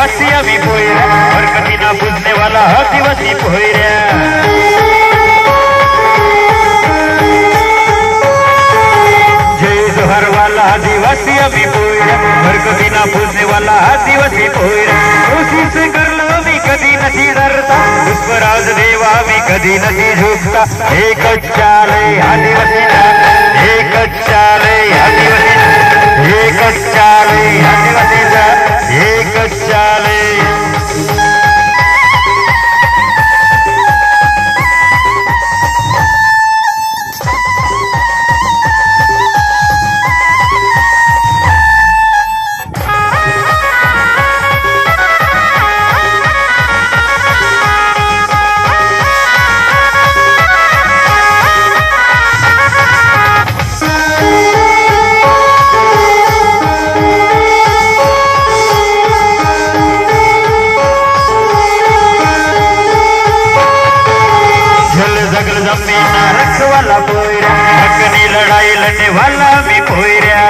आदिवासी आम्ही पोयऱ्या, हरकतीना पूजने वाला आदिवासी पोयऱ्या. जय जोहर वाला आदिवासी आम्ही पोयऱ्या, हरकतीना पूजने वाला आदिवासी पोयऱ्या. कोशिश करलो मी कधी नशी डरता, पुष्पराज देवा मी कधी नशी झुकता. एकच चाले आदिवासी चाले, एकच चाले आदिवासी, एकच चाले आदिवासी चाले, एकच चाले. जमीना रखवाला पोयऱ्या, हकनी लढाई लढने वाला मी पोयऱ्या.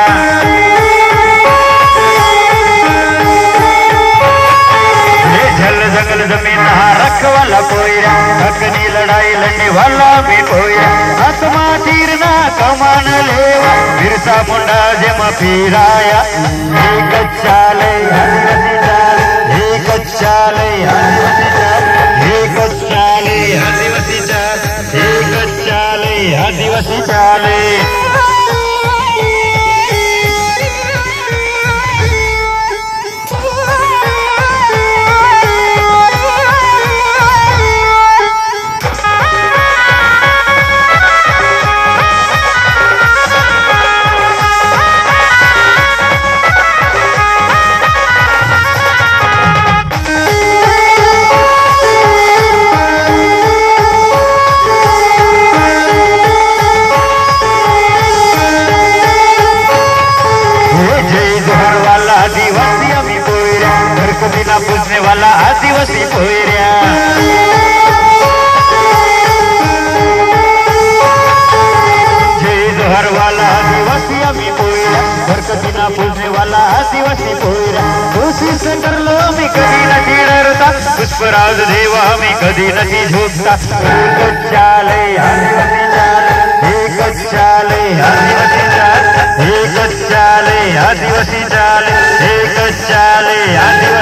झल जंगल जमीना रखवाला पोयऱ्या, हकनी लढाई लढने वाला मी पोयऱ्या. आत्मा तीरना कमान लेवा, बिरसा मुंडा जेम फिराया. एकच चाले आदिवासी चाले, एकच चाले आदिवासी चाले, एकच चाले आदिवासी चाले, एकच चाले आदिवासी चाले. आदिवासी आम्ही पोयऱ्या, हरकतीना पूजने वाला आदिवासी पोयऱ्या. जय जोहर वाला आदिवासी आम्ही पोयऱ्या, हरकतीना पूजने वाला आदिवासी पोयऱ्या. कोशिश करलो मी कधी नशी डरता, पुष्पराज देवा मी कधी नशी झुकता. एकच चाले आदिवासी चाले, एकच चाले आदिवासी चाले, एकच चाले आदिवासी चाले, एकच चाले आदिवासी.